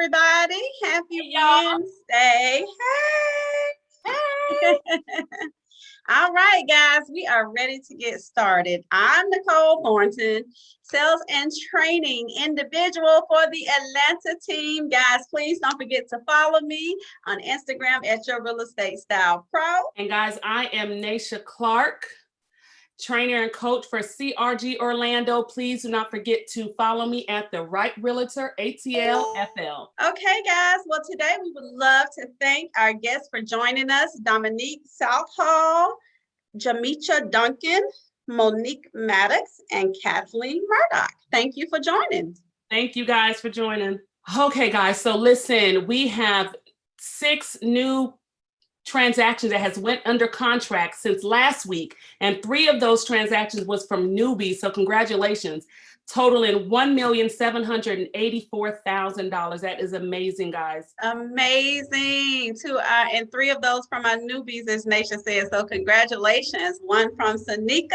everybody. Happy Wednesday. Hey. All right, guys, we are ready to get started. I'm Nicole Thornton, sales and training individual for the Atlanta team. Guys, please don't forget to follow me on Instagram at Your Real Estate Style Pro. And guys, I am Naysha Clark, trainer and coach for CRG Orlando. Please do not forget to follow me at the Right Realtor ATL FL. Okay, guys. Well, today we would love to thank our guests for joining us: Dominique Southall, Jamicha Duncan, Monique Maddox, and Kathleen Murdoch. Thank you for joining. Thank you guys for joining. Okay, guys. So listen, we have 6 new transactions that has went under contract since last week, and 3 of those transactions was from newbies. So congratulations, totaling $1,784,000. That is amazing, guys. Amazing. And 3 of those from our newbies, as Naysha said. So congratulations. One from Sanika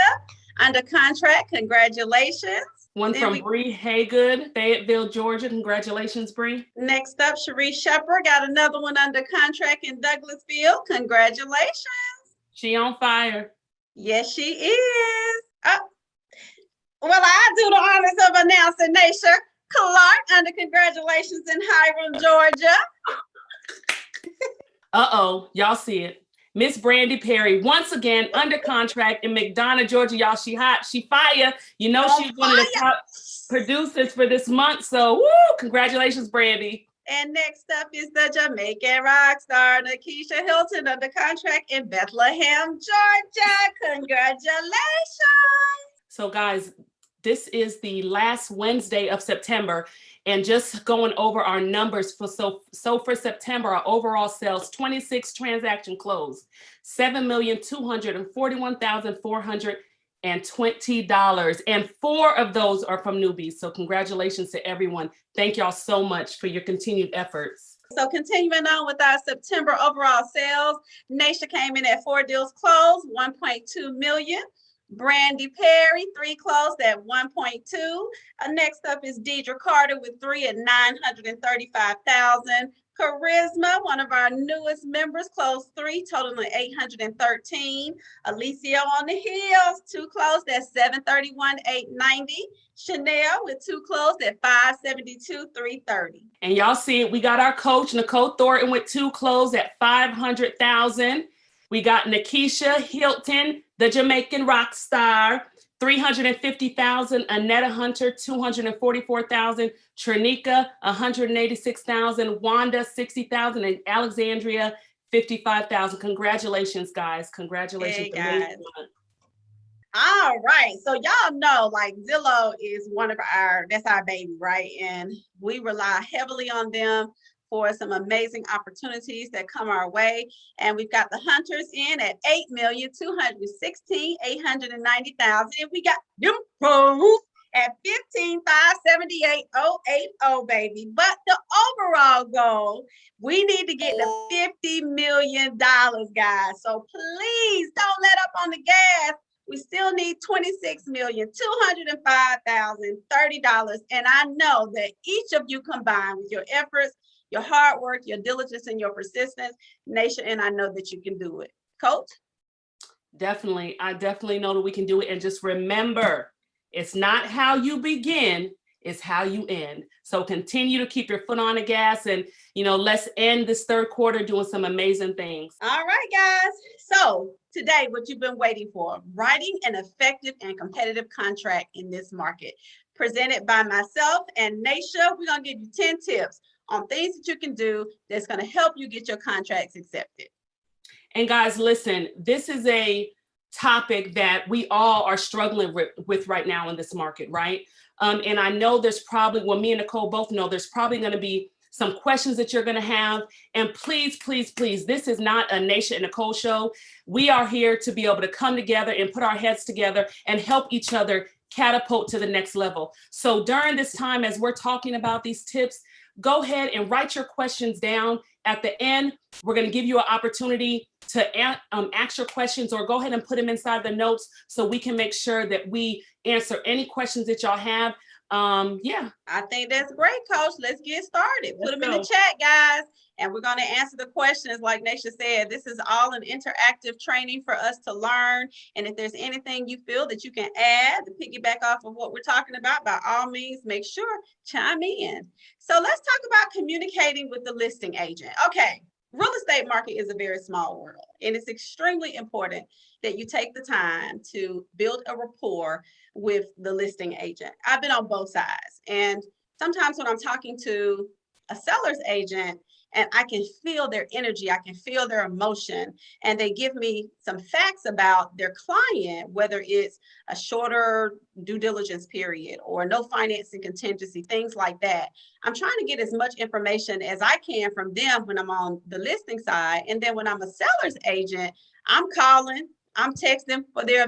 under contract. Congratulations. One from Bree Haygood, Fayetteville, Georgia. Congratulations, Bree. Next up, Cherie Shepard got another one under contract in Douglasville. Congratulations. She on fire. Yes, she is. Well, I do the honors of announcing Naysha Clark under congratulations in Hiram, Georgia. Uh-oh, y'all see it. Miss Brandy Perry, once again, under contract in McDonough, Georgia. Y'all, she hot, she fire. You know, she's one of the top producers for this month. So, woo, congratulations, Brandy. And next up is the Jamaican rock star, Nakisha Hilton, under contract in Bethlehem, Georgia. Congratulations. So, guys, this is the last Wednesday of September. And just going over our numbers for so for September, our overall sales, 26 transaction closed, $7,241,420. And 4 of those are from newbies. So congratulations to everyone. Thank y'all so much for your continued efforts. So continuing on with our September overall sales, Naysha came in at 4 deals closed, $1.2 million. Brandy Perry, 3 closed at 1.2. Next up is Deidre Carter with 3 at 935,000. Charisma, one of our newest members, closed 3, totaling 813. Alicia on the heels, 2 closed at 731,890. Chanel with 2 closed at 572,330. And y'all see it. We got our coach Nicole Thornton with 2 closed at 500,000. We got Nakisha Hilton, the Jamaican rock star, 350,000. Annetta Hunter, 244,000. Trinika, 186,000. Wanda, 60,000. And Alexandria, 55,000. Congratulations, guys. Congratulations. Hey, guys. All right. So y'all know, like, Zillow is one of that's our baby, right? And we rely heavily on them for some amazing opportunities that come our way. And we've got the Hunters in at 8,216,890,000. And we got them pros at 15,578,080, baby. But the overall goal, we need to get to $50 million, guys. So please don't let up on the gas. We still need $26,205,030. And I know that each of you combined with your efforts, your hard work, your diligence, and your persistence, Naysha and I know that you can do it. Coach? Definitely. I definitely know that we can do it. And just remember, it's not how you begin, it's how you end. So continue to keep your foot on the gas and, let's end this 3rd quarter doing some amazing things. All right, guys. So today, what you've been waiting for, writing an effective and competitive contract in this market, presented by myself and Naysha. We're going to give you 10 tips on things that you can do that's going to help you get your contracts accepted. And guys, listen, this is a topic that we all are struggling with right now in this market, right? And I know there's probably, me and Nicole both know there's probably going to be some questions that you're going to have. And please, please, please, this is not a Naysha and Nicole show. We are here to be able to come together and put our heads together and help each other catapult to the next level. So during this time, as we're talking about these tips, go ahead and write your questions down. At the end, we're going to give you an opportunity to ask your questions, or go ahead and put them inside the notes so we can make sure that we answer any questions that y'all have. Yeah. I think that's great, Coach. Let's get started. Put Let's them in the go. chat, guys. And we're going to answer the questions. Like Naysha said, this is all an interactive training for us to learn. And if there's anything you feel that you can add to piggyback off of what we're talking about, by all means, make sure chime in. So let's talk about communicating with the listing agent. Okay. Real estate market is a very small world, and it's extremely important that you take the time to build a rapport with the listing agent. I've been on both sides, and sometimes when I'm talking to a seller's agent and I can feel their energy, I can feel their emotion, and they give me some facts about their client, whether it's a shorter due diligence period or no financing contingency, things like that. I'm trying to get as much information as I can from them when I'm on the listing side. And then when I'm a seller's agent, I'm calling, I'm texting for the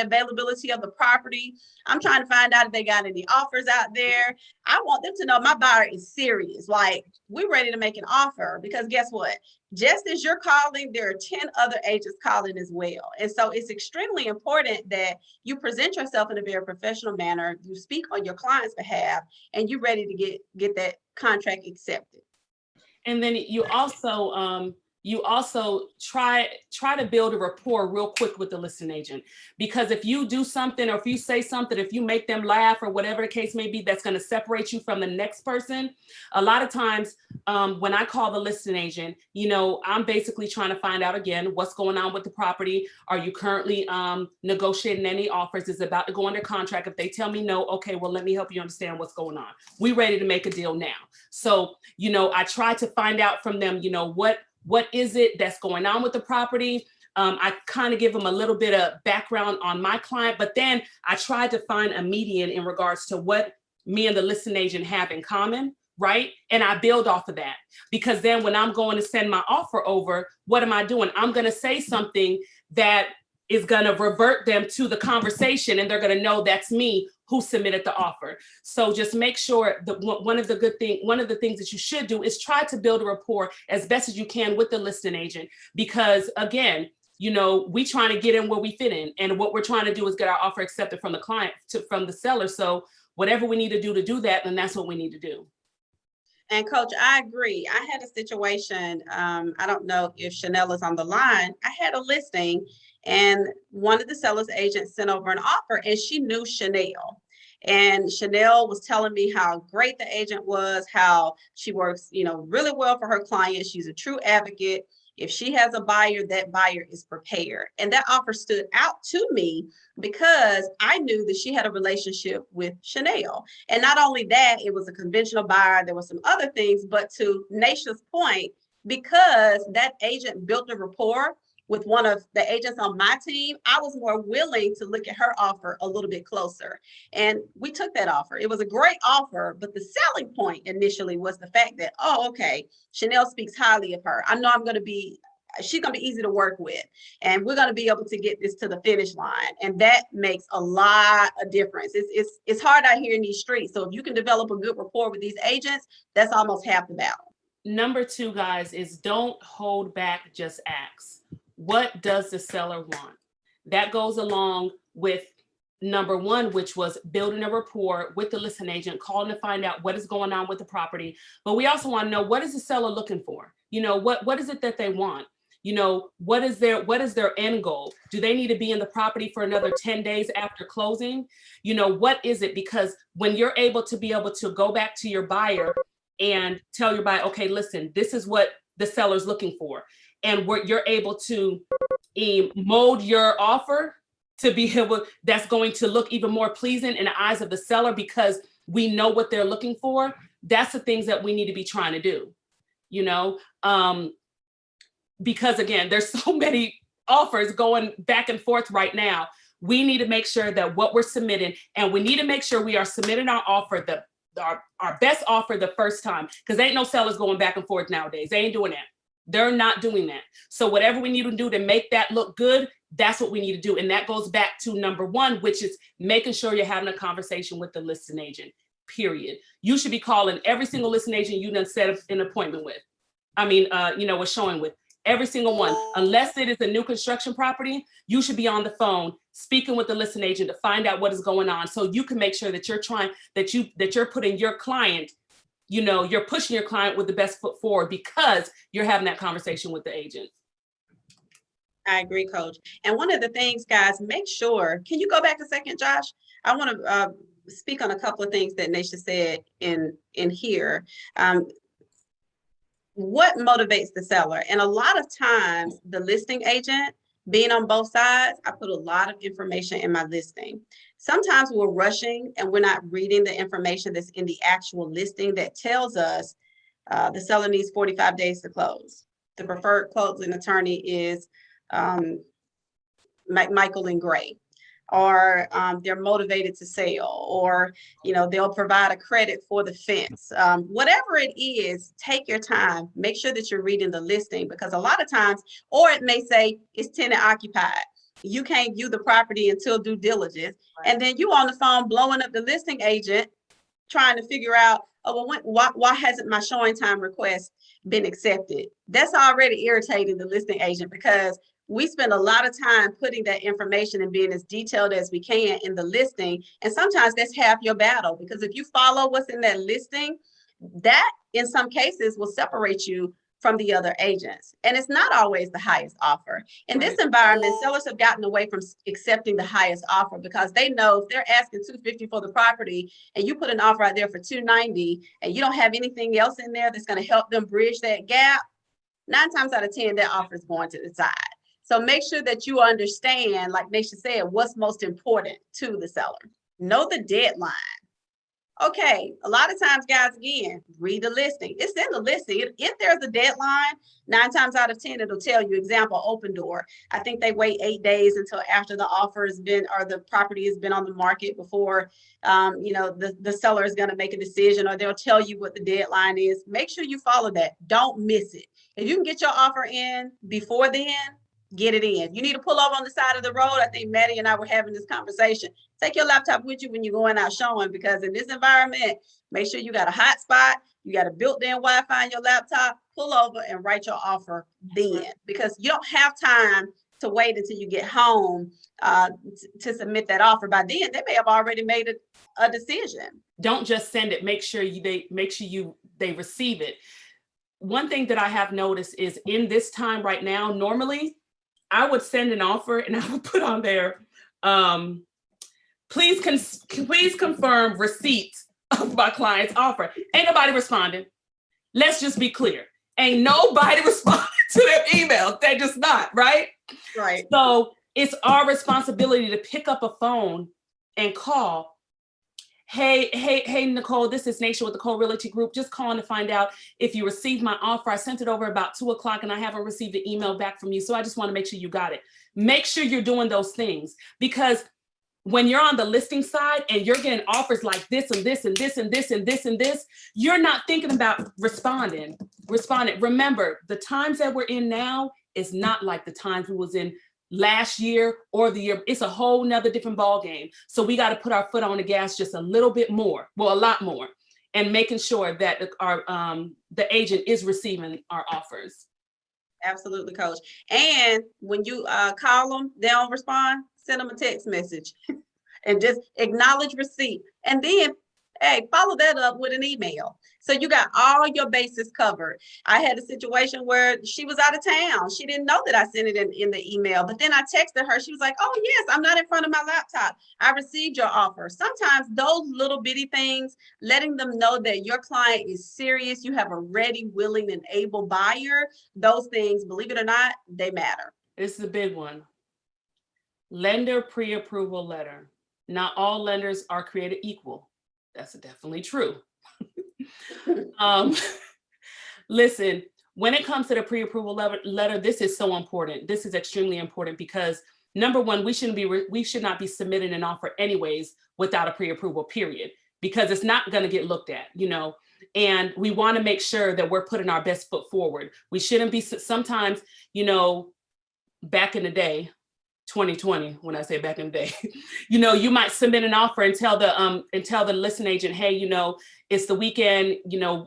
availability of the property. I'm trying to find out if they got any offers out there. I want them to know my buyer is serious. Like, we're ready to make an offer, because guess what? Just as you're calling, there are 10 other agents calling as well. And so it's extremely important that you present yourself in a very professional manner. You speak on your client's behalf, and you're ready to get that contract accepted. And then you also try to build a rapport real quick with the listing agent, because if you do something, or if you say something, if you make them laugh or whatever the case may be, that's going to separate you from the next person. A lot of times when I call the listing agent, I'm basically trying to find out, again, what's going on with the property. Are you currently negotiating any offers? Is it about to go under contract? If they tell me no, okay, well, let me help you understand what's going on. We ready to make a deal now. So, I try to find out from them, what is it that's going on with the property? I kind of give them a little bit of background on my client, but then I try to find a median in regards to what me and the listing agent have in common, right? And I build off of that, because then when I'm going to send my offer over, what am I doing? I'm going to say something that is going to revert them to the conversation, and they're going to know that's me who submitted the offer. So just make sure that one of the things that you should do is try to build a rapport as best as you can with the listing agent, because again, we trying to get in where we fit in, and what we're trying to do is get our offer accepted from the client, from the seller. So whatever we need to do that, then that's what we need to do. And Coach, I agree. I had a situation, I don't know if Chanel is on the line. I had a listing, and one of the seller's agents sent over an offer, and she knew Chanel. And Chanel was telling me how great the agent was, how she works, really well for her clients. She's a true advocate. If she has a buyer, that buyer is prepared. And that offer stood out to me because I knew that she had a relationship with Chanel. And not only that, it was a conventional buyer. There were some other things, but to Naysha's point, because that agent built a rapport with one of the agents on my team, I was more willing to look at her offer a little bit closer. And we took that offer. It was a great offer, but the selling point initially was the fact that, oh, okay, Chanel speaks highly of her. I know she's going to be easy to work with, and we're going to be able to get this to the finish line. And that makes a lot of difference. It's hard out here in these streets. So if you can develop a good rapport with these agents, that's almost half the battle. Number 2, guys, is don't hold back, just ask. What does the seller want? That goes along with number 1, which was building a rapport with the listing agent, calling to find out what is going on with the property. But we also want to know, what is the seller looking for? What is it that they want? What is their end goal? Do they need to be in the property for another 10 days after closing? What is it? Because when you're able to go back to your buyer and tell your buyer, okay, listen, this is what the seller's looking for, and you're able to mold your offer to be able, that's going to look even more pleasing in the eyes of the seller, because we know what they're looking for. That's the things that we need to be trying to do, because again, there's so many offers going back and forth right now. We need to make sure that what we're submitting, and we need to make sure we are submitting our offer, our best offer the first time, because ain't no sellers going back and forth nowadays. They ain't doing that. They're not doing that. So whatever we need to do to make that look good, that's what we need to do. And that goes back to number 1, which is making sure you're having a conversation with the listing agent, period. You should be calling every single listing agent you done set up an appointment with. Was showing with. Every single one. Unless it is a new construction property, you should be on the phone speaking with the listing agent to find out what is going on, so you can make sure that you're putting your client, you're pushing your client with the best foot forward because you're having that conversation with the agent. I agree, Coach. And one of the things, guys, make sure, can you go back a second, Josh? I want to speak on a couple of things that Naysha said in here. What motivates the seller? And a lot of times the listing agent, being on both sides, I put a lot of information in my listing. Sometimes we're rushing and we're not reading the information that's in the actual listing that tells us the seller needs 45 days to close. The preferred closing attorney is Michael and Gray, or they're motivated to sell, or they'll provide a credit for the fence. Whatever it is, take your time. Make sure that you're reading the listing, because a lot of times, or it may say it's tenant occupied. You can't view the property until due diligence, and then you on the phone blowing up the listing agent trying to figure out, oh, well, why hasn't my showing time request been accepted? That's already irritating the listing agent, because we spend a lot of time putting that information and being as detailed as we can in the listing. And sometimes that's half your battle, because if you follow what's in that listing, that in some cases will separate you from the other agents. And it's not always the highest offer. In this environment, sellers have gotten away from accepting the highest offer, because they know if they're asking $250 for the property and you put an offer out there for $290 and you don't have anything else in there that's going to help them bridge that gap, 9 times out of 10, that offer is going to the side. So make sure that you understand, like Naysha said, what's most important to the seller. Know the deadline. Okay, a lot of times, guys, again, read the listing. It's in the listing. If there's a deadline, 9 times out of 10, it'll tell you. Example, Open Door. I think they wait 8 days until after the offer has been, or the property has been on the market before, the seller is going to make a decision, or they'll tell you what the deadline is. Make sure you follow that. Don't miss it. If you can get your offer in before then, get it in. You need to pull over on the side of the road. I think Maddie and I were having this conversation. Take your laptop with you when you're going out showing, because in this environment, make sure you got a hotspot, you got a built-in Wi-Fi on your laptop. Pull over and write your offer then, because you don't have time to wait until you get home to submit that offer. By then, they may have already made a decision. Don't just send it. Make sure they receive it. One thing that I have noticed is, in this time right now, normally I would send an offer and I would put on there, please confirm receipt of my client's offer. Ain't nobody responding. Let's just be clear. Ain't nobody responding to their email. They're just not, right? Right. So it's our responsibility to pick up a phone and call. Hey, Nicole, this is Naysha with the Cole Realty Group. Just calling to find out if you received my offer. I sent it over about 2:00 and I haven't received an email back from you. So I just want to make sure you got it. Make sure you're doing those things, because when you're on the listing side and you're getting offers like this and this and this and this and this and this, you're not thinking about responding. Remember, the times that we're in now is not like the times we was in last year or the year. It's a whole nother different ball game. So we got to put our foot on the gas just a little bit more, well, a lot more, and making sure that the agent is receiving our offers. Absolutely, Coach. And when you call them, they don't respond, send them a text message and just acknowledge receipt. And then, hey, follow that up with an email. So you got all your bases covered. I had a situation where she was out of town. She didn't know that I sent it in the email, but then I texted her. She was like, oh yes, I'm not in front of my laptop. I received your offer. Sometimes those little bitty things, letting them know that your client is serious, you have a ready, willing, and able buyer, those things, believe it or not, they matter. This is the big one. Lender pre-approval letter. Not all lenders are created equal. That's definitely true. Listen, when it comes to the pre-approval letter, this is so important. This is extremely important, because number one, we should not be submitting an offer anyways without a pre-approval period, because it's not going to get looked at, and we want to make sure that we're putting our best foot forward. We shouldn't be, sometimes, back in the day, 2020, when I say back in the day, you might submit an offer and tell the listing agent, hey, it's the weekend,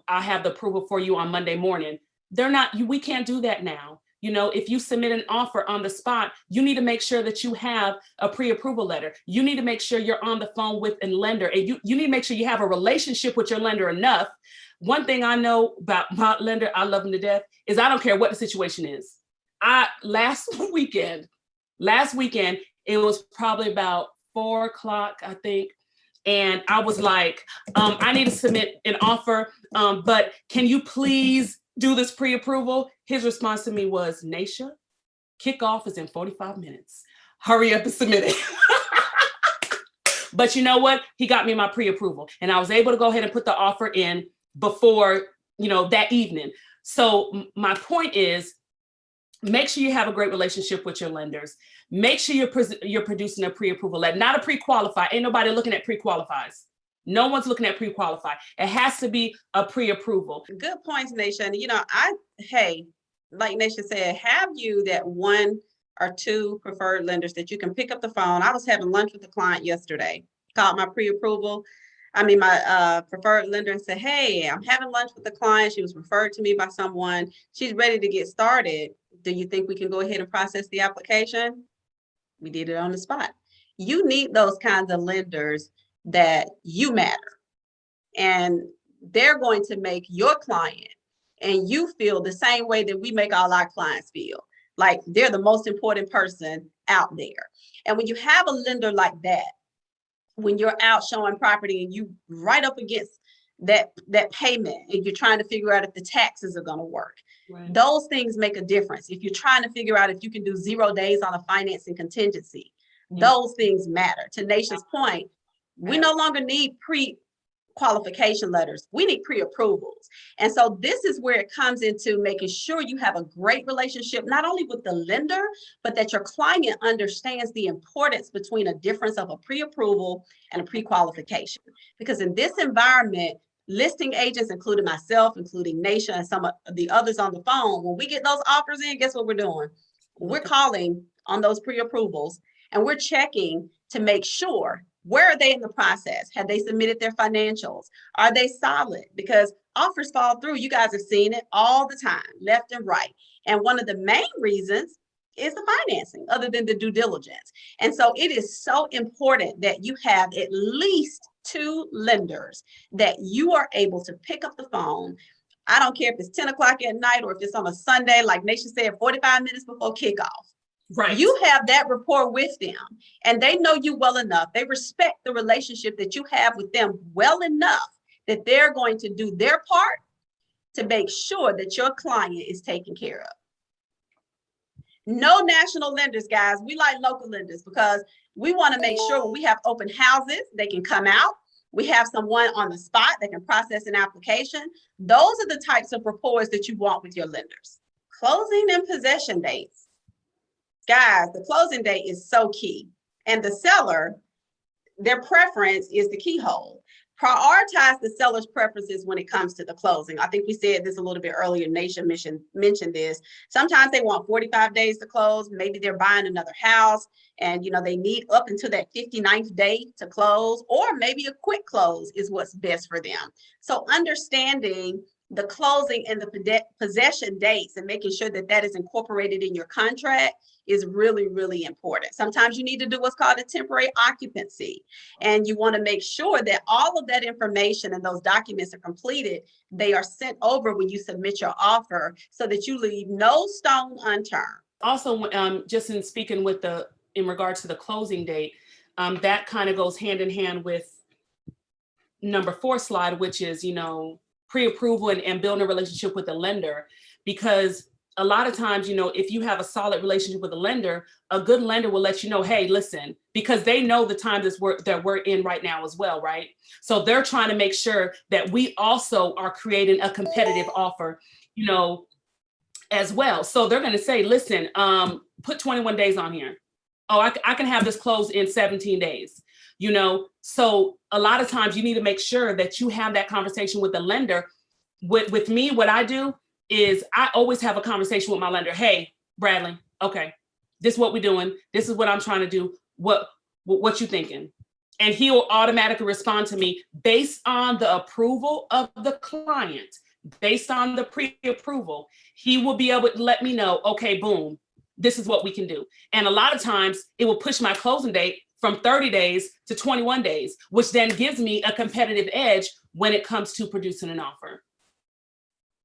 I have the approval for you on Monday morning. We can't do that now. If you submit an offer on the spot, you need to make sure that you have a pre-approval letter. You need to make sure you're on the phone with a lender, and you need to make sure you have a relationship with your lender enough. One thing I know about my lender, I love him to death, is I don't care what the situation is. Last weekend, it was probably about 4 o'clock, I think. And I was like, I need to submit an offer, but can you please do this pre-approval? His response to me was, Naysha, kickoff is in 45 minutes. Hurry up and submit it. But you know what? He got me my pre-approval, and I was able to go ahead and put the offer in before, that evening. So my point is, make sure you have a great relationship with your lenders. Make sure you're producing a pre-approval letter, not a pre-qualify. Ain't nobody looking at pre-qualifies. No one's looking at pre-qualify. It has to be a pre-approval. Good points, Naysha. And like Naysha said, have you that one or two preferred lenders that you can pick up the phone. I was having lunch with a client yesterday, called my my preferred lender, and said, hey, I'm having lunch with the client. She was referred to me by someone. She's ready to get started. Do you think we can go ahead and process the application? We did it on the spot. You need those kinds of lenders that you matter, and they're going to make your client and you feel the same way that we make all our clients feel, like they're the most important person out there. And when you have a lender like that, when you're out showing property and you right up against that payment and you're trying to figure out if the taxes are going to work, right, those things make a difference. If you're trying to figure out if you can do 0 days on a financing contingency, those things matter. To Naysha's point, we no longer need pre-qualification letters. We need pre-approvals. And so this is where it comes into making sure you have a great relationship, not only with the lender, but that your client understands the importance between a difference of a pre-approval and a pre-qualification. Because in this environment, listing agents, including myself, including Naysha and some of the others on the phone, when we get those offers in, guess what we're doing? We're calling on those pre-approvals and we're checking to make sure, where are they in the process? Have they submitted their financials? Are they solid? Because offers fall through. You guys have seen it all the time, left and right. And one of the main reasons is the financing, other than the due diligence. And so it is so important that you have at least 2 lenders that you are able to pick up the phone. I don't care if it's 10 o'clock at night or if it's on a Sunday, like Naysha said, 45 minutes before kickoff. Right. You have that rapport with them and they know you well enough. They respect the relationship that you have with them well enough that they're going to do their part to make sure that your client is taken care of. No national lenders, guys. We like local lenders because we want to make sure when we have open houses, they can come out. We have someone on the spot that can process an application. Those are the types of rapports that you want with your lenders. Closing and possession dates. Guys, the closing date is so key. And the seller, their preference is the keyhole. Prioritize the seller's preferences when it comes to the closing. I think we said this a little bit earlier. Naysha mentioned this. Sometimes they want 45 days to close. Maybe they're buying another house and they need up until that 59th day to close, or maybe a quick close is what's best for them. So understanding the closing and the possession dates and making sure that that is incorporated in your contract is really, really important. Sometimes you need to do what's called a temporary occupancy. And you want to make sure that all of that information and those documents are completed. They are sent over when you submit your offer so that you leave no stone unturned. Also, just in speaking in regards to the closing date, that kind of goes hand in hand with number 4 slide, which is, pre-approval and building a relationship with the lender. Because a lot of times, if you have a solid relationship with a lender, a good lender will let you know, hey, listen, because they know the time that we're in right now as well, right? So they're trying to make sure that we also are creating a competitive offer, as well. So they're going to say, listen, put 21 days on here. Oh, I can have this closed in 17 days. So a lot of times you need to make sure that you have that conversation with the lender. With me, what I do is I always have a conversation with my lender. Hey, Bradley, okay, this is what we're doing. This is what I'm trying to do. What you thinking? And he'll automatically respond to me based on the approval of the client, based on the pre-approval, he will be able to let me know, okay, boom, this is what we can do. And a lot of times it will push my closing date from 30 days to 21 days, which then gives me a competitive edge when it comes to producing an offer.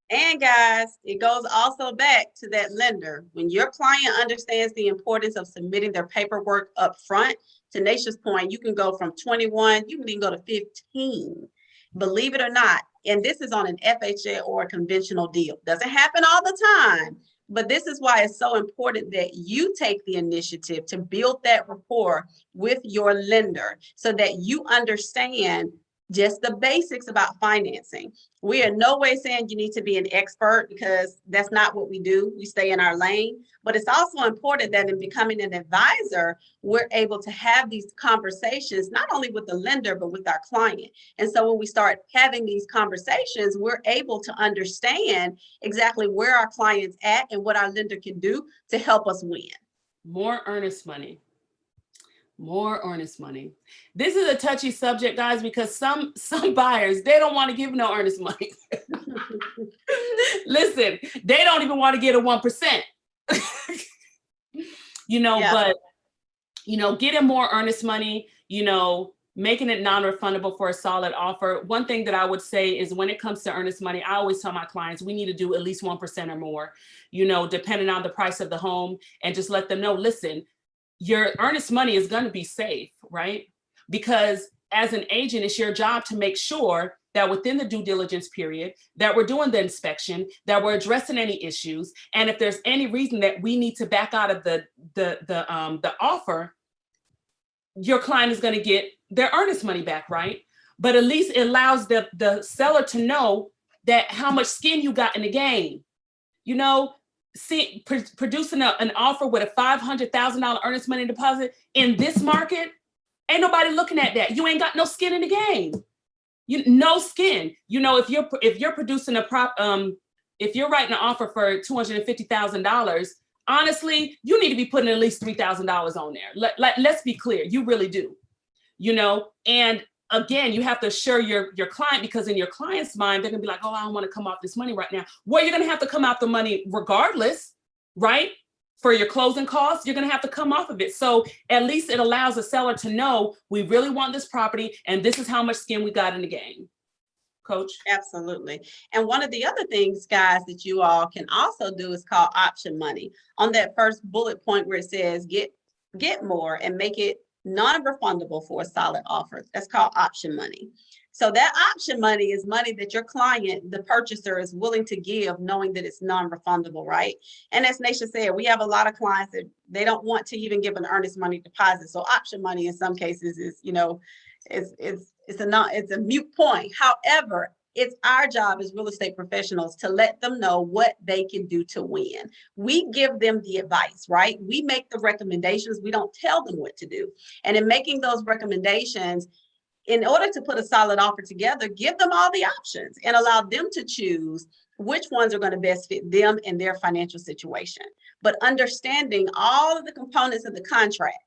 And guys, it goes also back to that lender. When your client understands the importance of submitting their paperwork up front, to Naysha's point, you can go from 21, you can even go to 15. Believe it or not, and this is on an FHA or a conventional deal. Doesn't happen all the time, but this is why it's so important that you take the initiative to build that rapport with your lender so that you understand just the basics about financing. We are no way saying you need to be an expert, because that's not what we do. We stay in our lane. But it's also important that in becoming an advisor, we're able to have these conversations, not only with the lender, but with our client. And so when we start having these conversations, we're able to understand exactly where our client's at and what our lender can do to help us win. More earnest money. More earnest money. This is a touchy subject, guys, because some buyers, they don't want to give no earnest money. Listen, they don't even want to get a 1%. But getting more earnest money, making it non-refundable for a solid offer. One thing that I would say is when it comes to earnest money, I always tell my clients, we need to do at least 1% or more, depending on the price of the home, and just let them know, listen, your earnest money is going to be safe, right? Because as an agent, it's your job to make sure that within the due diligence period, that we're doing the inspection, that we're addressing any issues. And if there's any reason that we need to back out of the offer, your client is going to get their earnest money back, right? But at least it allows the seller to know that how much skin you got in the game. Producing an offer with a $500,000 earnest money deposit in this market, ain't nobody looking at that. You ain't got no skin in the game. No skin. If you're producing if you're writing an offer for $250,000, honestly, you need to be putting at least $3,000 on there. Let's be clear, you really do. And again, you have to assure your client, because in your client's mind, they're gonna be like, oh, I don't want to come off this money right now. Well, you're gonna have to come out the money regardless, right? For your closing costs, you're gonna have to come off of it. So at least it allows the seller to know, we really want this property and this is how much skin we got in the game. Coach? Absolutely. And one of the other things, guys, that you all can also do is called option money. On that first bullet point where it says get more and make it non-refundable for a solid offer, that's called option money. So that option money is money that your client, the purchaser, is willing to give, knowing that it's non-refundable, right? And as Naysha said, we have a lot of clients that they don't want to even give an earnest money deposit. So option money in some cases is, it's a moot point. However, it's our job as real estate professionals to let them know what they can do to win. We give them the advice, right? We make the recommendations. We don't tell them what to do. And in making those recommendations, in order to put a solid offer together, give them all the options and allow them to choose which ones are going to best fit them and their financial situation. But understanding all of the components of the contract,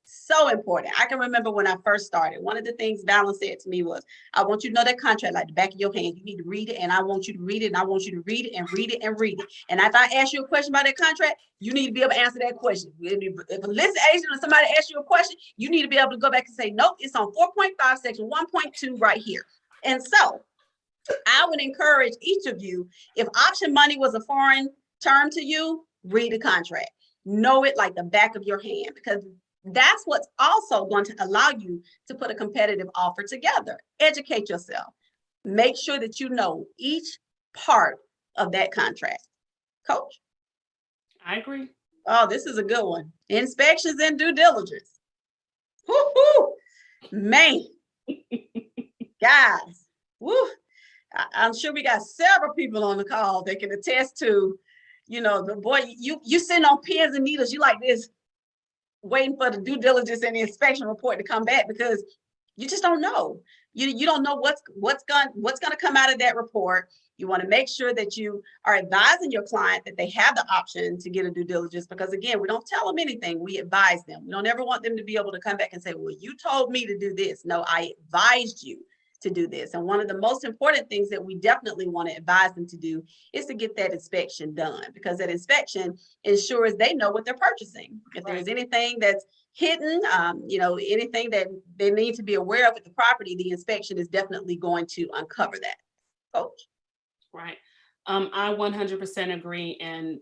so important. I can remember when I first started, one of the things Valin said to me was, I want you to know that contract like the back of your hand. You need to read it, and I want you to read it, and I want you to read it and read it and read it. And if I ask you a question about that contract, you need to be able to answer that question. If a listed agent or somebody asks you a question, you need to be able to go back and say, nope, it's on 4.5 section 1.2 right here. And so I would encourage each of you, if option money was a foreign term to you, read the contract. Know it like the back of your hand, because that's what's also going to allow you to put a competitive offer together. Educate yourself. Make sure that you know each part of that contract. Coach? I agree. Oh, this is a good one. Inspections and due diligence. Woo-hoo! Man. Guys, woo. I'm sure we got several people on the call that can attest to, the boy, you sitting on pins and needles, you like this, waiting for the due diligence and the inspection report to come back, because you just don't know. You don't know what's going to come out of that report. You want to make sure that you are advising your client that they have the option to get a due diligence, because again, we don't tell them anything. We advise them. We don't ever want them to be able to come back and say, well, you told me to do this. No, I advised you to do this. And one of the most important things that we definitely want to advise them to do is to get that inspection done, because that inspection ensures they know what they're purchasing. If there's anything that's hidden, anything that they need to be aware of with the property, the inspection is definitely going to uncover that. Coach. Right. I 100% agree. And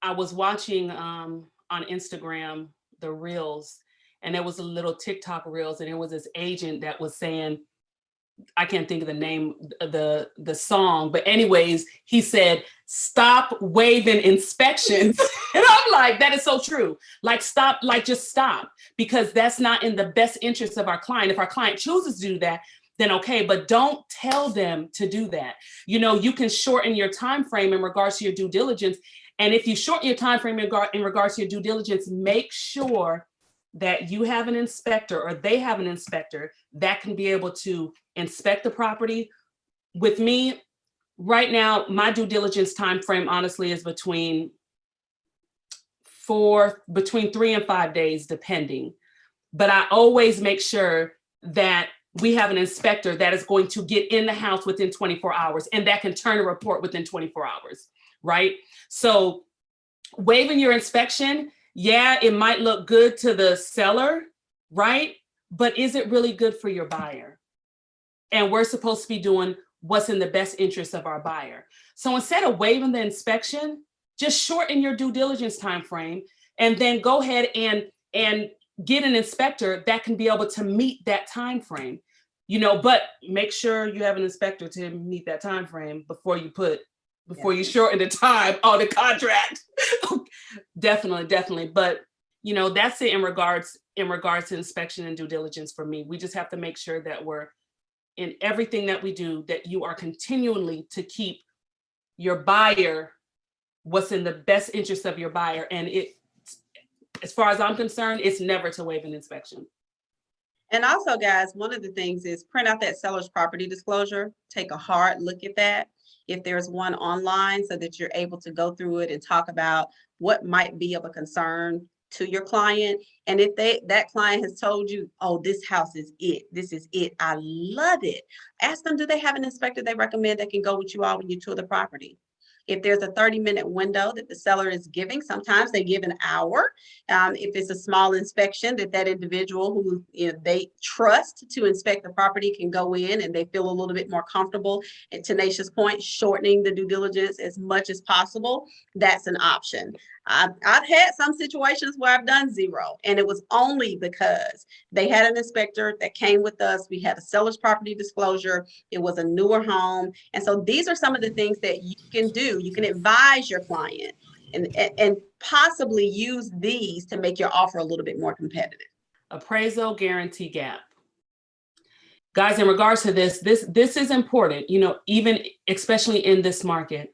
I was watching on Instagram the reels, and there was a little TikTok reels, and there was this agent that was saying, I can't think of the name of the song, but anyways, he said, "Stop waiving inspections." And I'm like, that is so true. Like, stop, like, just stop, because that's not in the best interest of our client. If our client chooses to do that, then okay, but don't tell them to do that. You can shorten your time frame in regards to your due diligence. And if you shorten your time frame in regards to your due diligence, make sure that you have an inspector, or they have an inspector that can be able to inspect the property. With me right now, my due diligence time frame honestly is between 3 and 5 days, depending. But I always make sure that we have an inspector that is going to get in the house within 24 hours and that can turn a report within 24 hours, right? So waiving your inspection, yeah, it might look good to the seller, right? But is it really good for your buyer? And we're supposed to be doing what's in the best interest of our buyer. So instead of waiving the inspection, just shorten your due diligence time frame, and then go ahead and get an inspector that can be able to meet that time frame. But make sure you have an inspector to meet that time frame before you shorten the time on the contract. Definitely. But that's it in regards to inspection and due diligence for me. We just have to make sure that we're in everything that we do, that you are continually to keep your buyer, what's in the best interest of your buyer. And as far as I'm concerned, it's never to waive an inspection. And also, guys, one of the things is print out that seller's property disclosure. Take a hard look at that, if there's one online, so that you're able to go through it and talk about what might be of a concern to your client. And if that client has told you, oh, this house is it, this is it, I love it, ask them, do they have an inspector they recommend that can go with you all when you tour the property? If there's a 30-minute window that the seller is giving, sometimes they give an hour. If it's a small inspection, that individual who they trust to inspect the property can go in and they feel a little bit more comfortable. And to Naysha's point, shortening the due diligence as much as possible, that's an option. I've had some situations where I've done 0, and it was only because they had an inspector that came with us. We had a seller's property disclosure. It was a newer home. And so these are some of the things that you can do. You can advise your client and possibly use these to make your offer a little bit more competitive. Appraisal guarantee gap. Guys, in regards to this is important, even especially in this market.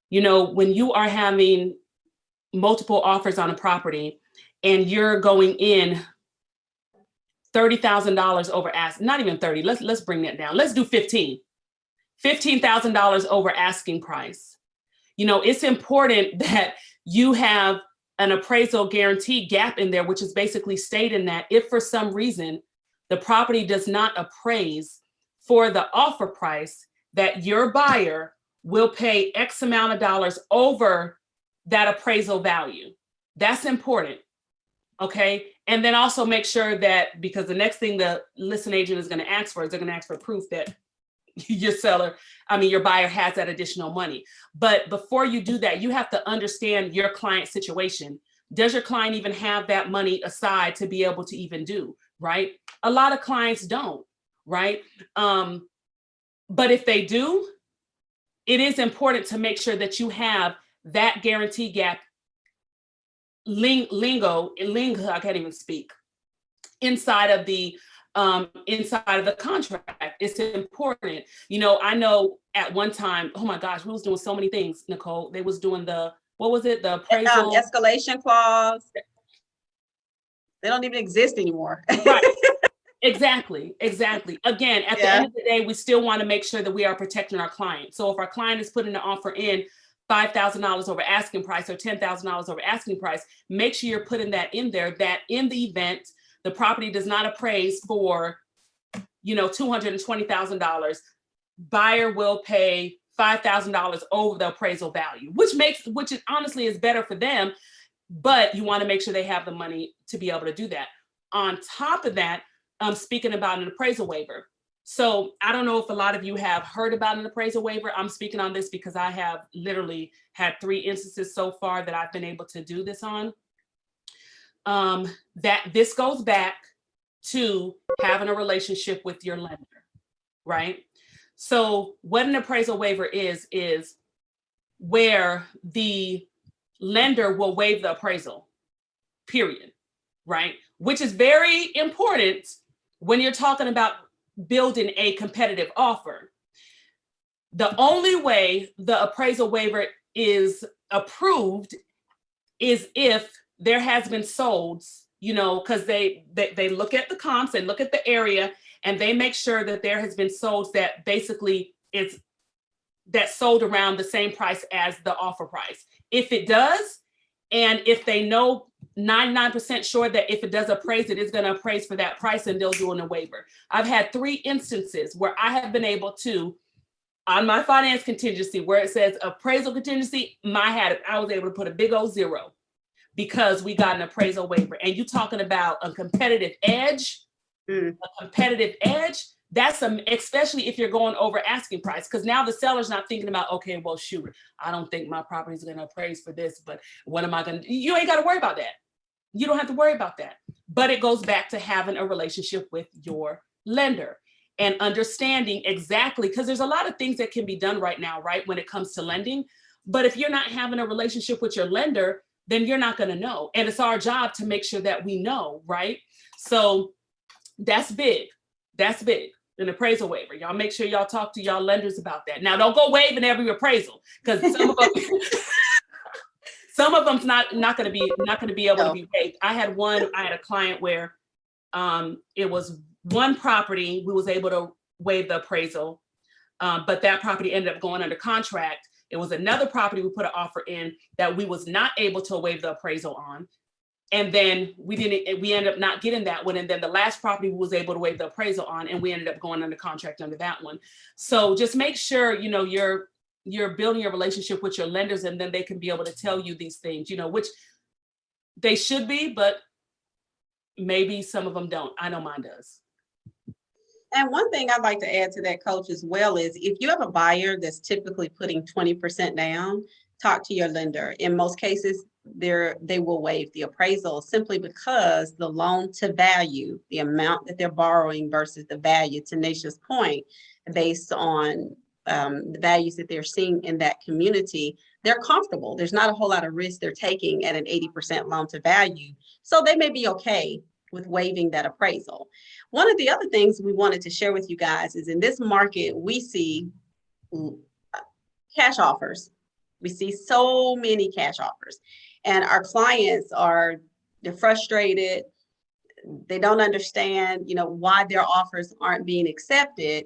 When you are having multiple offers on a property and you're going in $30,000 over ask, not even 30, let's bring that down. Let's do $15,000 over asking price. It's important that you have an appraisal guarantee gap in there, which is basically stating that if for some reason the property does not appraise for the offer price, that your buyer will pay X amount of dollars over that appraisal value. That's important. Okay. And then also make sure that, because the next thing the listing agent is going to ask for is they're going to ask for proof that your buyer has that additional money. But before you do that, you have to understand your client's situation. Does your client even have that money aside to be able to even do, right? A lot of clients don't, right? But if they do, it is important to make sure that you have that guarantee gap lingo, I can't even speak, inside of the contract. It's important. I know at one time, oh my gosh, we was doing so many things, Nicole. They was doing the appraisal escalation clause. They don't even exist anymore. Right. Exactly. Again, at the end of the day, we still want to make sure that we are protecting our client. So if our client is putting an offer in $5,000 over asking price or $10,000 over asking price, make sure you're putting that in there, that in the event the property does not appraise for $220,000, buyer will pay $5,000 over the appraisal value, which is honestly is better for them, but you want to make sure they have the money to be able to do that. On top of that, speaking about an appraisal waiver. So I don't know if a lot of you have heard about an appraisal waiver. I'm speaking on this because I have literally had 3 instances so far that I've been able to do this on. That this goes back to having a relationship with your lender, right? So what an appraisal waiver is where the lender will waive the appraisal, period, right? Which is very important when you're talking about building a competitive offer. The only way the appraisal waiver is approved is if there has been solds, because they look at the comps, they look at the area, and they make sure that there has been solds that basically that sold around the same price as the offer price. If it does, and if they know 99% sure that if it does appraise, it is going to appraise for that price, and they'll do a waiver. I've had 3 instances where I have been able to, on my finance contingency, where it says appraisal contingency, I was able to put a big old 0 because we got an appraisal waiver. And you talking about a competitive edge, that's especially if you're going over asking price, because now the seller's not thinking about, okay, well, shoot, I don't think my property is going to appraise for this, but what am I going to do? You ain't got to worry about that. You don't have to worry about that. But it goes back to having a relationship with your lender and understanding exactly, because there's a lot of things that can be done right now, right, when it comes to lending. But if you're not having a relationship with your lender, then you're not going to know. And it's our job to make sure that we know, right? So that's big. That's big. An appraisal waiver. Y'all make sure y'all talk to y'all lenders about that. Now, don't go waiving every appraisal, because some of them's not going to be able to be waived. I had a client where it was one property we was able to waive the appraisal, but that property ended up going under contract. It was another property we put an offer in that we was not able to waive the appraisal on. And then we ended up not getting that one. And then the last property we was able to waive the appraisal on, and we ended up going under contract under that one. So just make sure, you're building your relationship with your lenders, and then they can be able to tell you these things, which they should be, but maybe some of them don't. I know mine does. And one thing I'd like to add to that, Coach, as well, is if you have a buyer that's typically putting 20% down, talk to your lender. In most cases, they will waive the appraisal simply because the loan to value, the amount that they're borrowing versus the value, to Naysha's point, based on the values that they're seeing in that community, they're comfortable. There's not a whole lot of risk they're taking at an 80% loan to value. So they may be okay with waiving that appraisal. One of the other things we wanted to share with you guys is in this market, we see cash offers. We see so many cash offers, and our clients they're frustrated. They don't understand, why their offers aren't being accepted.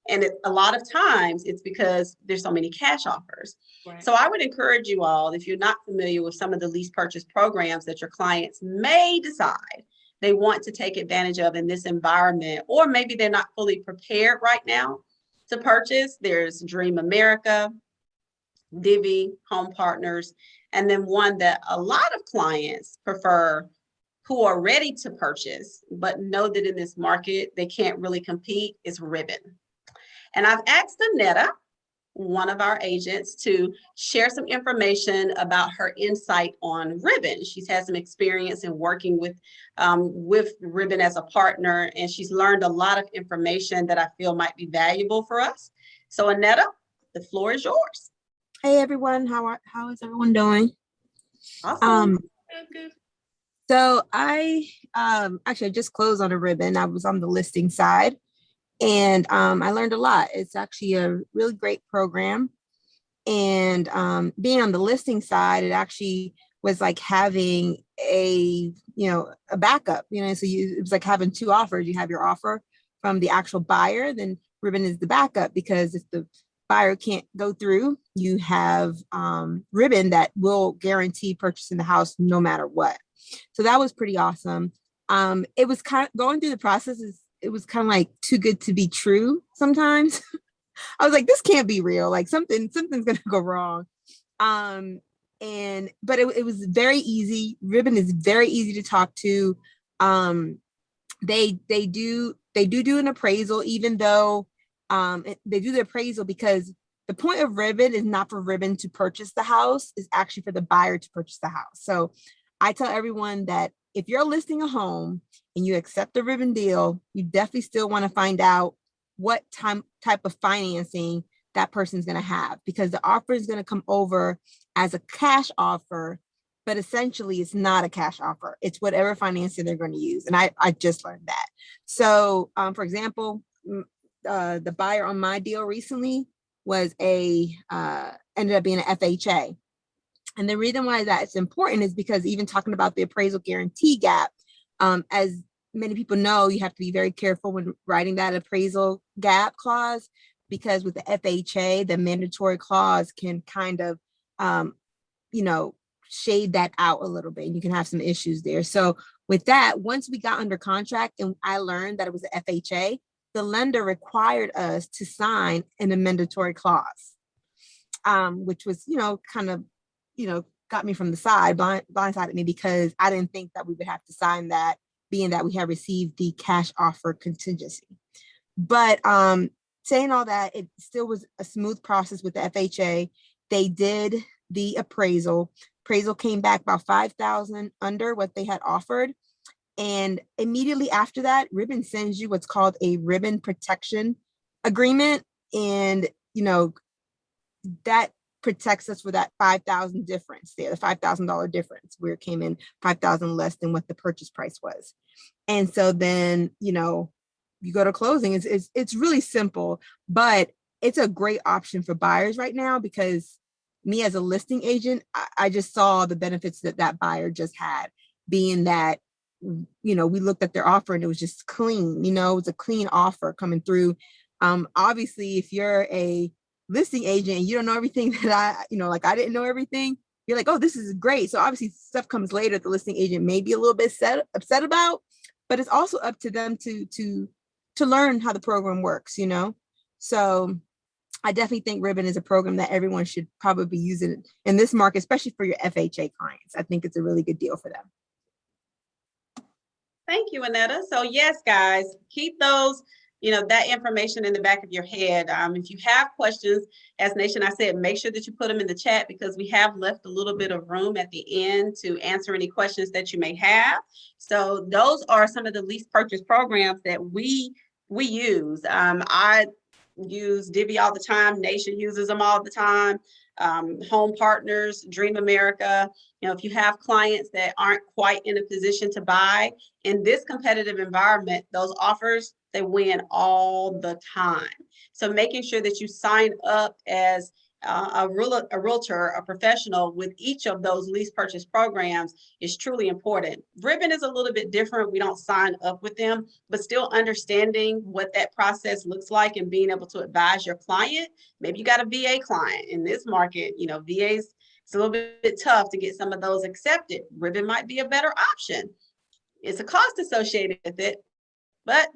And a lot of times it's because there's so many cash offers. Right. So I would encourage you all, if you're not familiar with some of the lease purchase programs that your clients may decide they want to take advantage of in this environment, or maybe they're not fully prepared right now to purchase. There's Dream America, Divvy, Home Partners, and then one that a lot of clients prefer who are ready to purchase, but know that in this market, they can't really compete, is Ribbon. And I've asked Annetta, one of our agents, to share some information about her insight on Ribbon. She's had some experience in working with Ribbon as a partner, and she's learned a lot of information that I feel might be valuable for us. So Annetta, the floor is yours. Hey everyone, how is everyone doing? Awesome. Good. So I actually just closed on a Ribbon. I was on the listing side, and I learned a lot. It's actually a really great program. And being on the listing side, it actually was like having a backup, so it was like having 2 offers. You have your offer from the actual buyer, then Ribbon is the backup, because if the buyer can't go through, you have Ribbon that will guarantee purchasing the house no matter what. So that was pretty awesome. It was kind of going through the process it was kind of like too good to be true sometimes. I was like, this can't be real. Like something's gonna go wrong. But it was very easy. Ribbon is very easy to talk to. They do an appraisal, even though they do the appraisal because the point of Ribbon is not for Ribbon to purchase the house, is actually for the buyer to purchase the house. So I tell everyone that if you're listing a home and you accept the Ribbon deal, you definitely still want to find out what type of financing that person's going to have, because the offer is going to come over as a cash offer, but essentially it's not a cash offer. It's whatever financing they're going to use. And I just learned that. So for example, the buyer on my deal recently was ended up being an FHA. And the reason why that's important is because even talking about the appraisal guarantee gap, as many people know, you have to be very careful when writing that appraisal gap clause, because with the FHA, the mandatory clause can kind of, shade that out a little bit, and you can have some issues there. So with that, once we got under contract and I learned that it was an FHA, the lender required us to sign an amendatory clause, which was, kind of, got me from the side, blindsided me, because I didn't think that we would have to sign that, being that we had received the cash offer contingency. But saying all that, it still was a smooth process with the FHA. They did the appraisal. Appraisal came back about $5,000 under what they had offered. And immediately after that, Ribbon sends you what's called a ribbon protection agreement. And, that protects us for that $5,000 difference there, the $5,000 difference, where it came in $5,000 less than what the purchase price was. And so then, you go to closing. It's really simple, but it's a great option for buyers right now, because me as a listing agent, I just saw the benefits that buyer just had, being that, we looked at their offer and it was just clean, it was a clean offer coming through. Obviously, if you're a listing agent and you don't know everything that like I didn't know everything, you're like, oh, this is great. So obviously stuff comes later the listing agent may be a little bit upset about, but it's also up to them to learn how the program works, So I definitely think Ribbon is a program that everyone should probably be using in this market, especially for your FHA clients. I think it's a really good deal for them. Thank you, Annetta. So yes, guys, keep those, that information in the back of your head. If you have questions, as Naysha and I said, make sure that you put them in the chat, because we have left a little bit of room at the end to answer any questions that you may have. So those are some of the lease purchase programs that we use. I use Divvy all the time. Naysha uses them all the time. Home Partners, Dream America. If you have clients that aren't quite in a position to buy in this competitive environment, those offers, they win all the time. So making sure that you sign up as a realtor, a professional with each of those lease purchase programs is truly important. Ribbon is a little bit different. We don't sign up with them, but still understanding what that process looks like and being able to advise your client. Maybe you got a VA client in this market, VAs, it's a little bit tough to get some of those accepted. Ribbon might be a better option. It's a cost associated with it. But,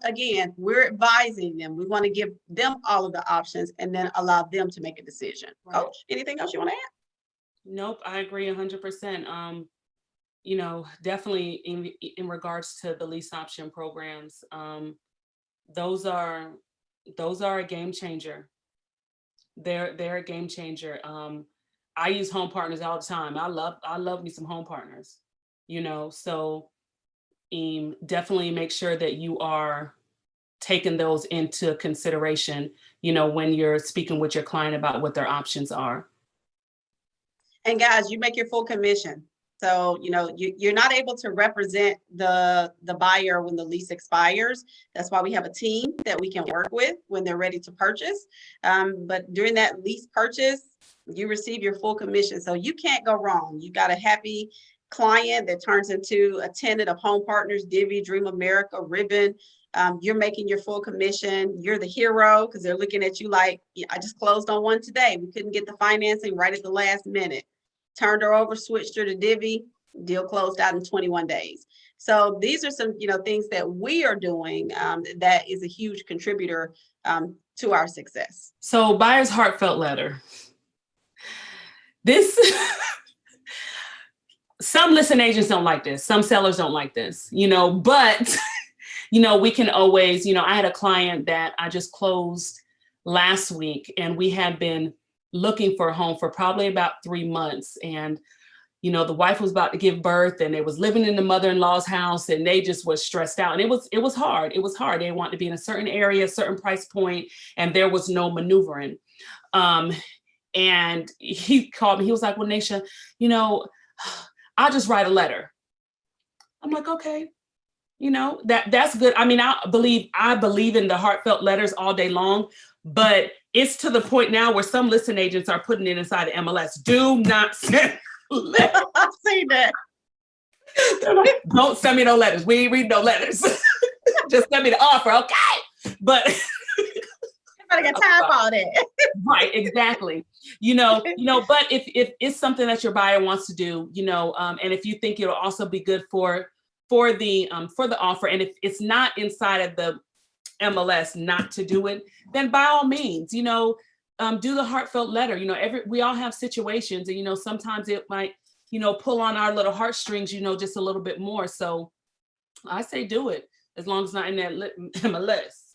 again, we're advising them. We want to give them all of the options and then allow them to make a decision. Right. Coach, anything else you want to add? Nope, I agree 100%. Definitely in regards to the lease option programs, those are a game changer. They're a game changer. I use Home Partners all the time. I love me some Home Partners, so definitely make sure that you are taking those into consideration, when you're speaking with your client about what their options are. And guys, you make your full commission. So, you're not able to represent the buyer when the lease expires. That's why we have a team that we can work with when they're ready to purchase. But during that lease purchase, you receive your full commission. So you can't go wrong. You got a happy client that turns into a tenant of Home Partners, Divvy, Dream America, Ribbon. You're making your full commission. You're the hero, because they're looking at you like, I just closed on one today. We couldn't get the financing right at the last minute. Turned her over, switched her to Divvy, deal closed out in 21 days. So these are some, things that we are doing that is a huge contributor to our success. So buyer's heartfelt letter. This, some listing agents don't like this. Some sellers don't like this, but, we can always, I had a client that I just closed last week, and we had been looking for a home for probably about 3 months. And, the wife was about to give birth, and they was living in the mother-in-law's house, and they just was stressed out. And it was hard. It was hard. They wanted to be in a certain area, a certain price point, and there was no maneuvering. And he called me. He was like, well, Naysha, I'll just write a letter. I'm like, okay, that's good. I mean, I believe in the heartfelt letters all day long, but it's to the point now where some listing agents are putting it inside the MLS. Do not send letters. I've seen that. Don't send me no letters. We ain't read no letters. Just send me the offer, okay? But I got time for all that. Right, exactly. But if it's something that your buyer wants to do, and if you think it'll also be good for the offer, and if it's not inside of the MLS not to do it, then by all means, do the heartfelt letter. We all have situations, and sometimes it might, pull on our little heartstrings, just a little bit more. So I say do it, as long as it's not in that MLS.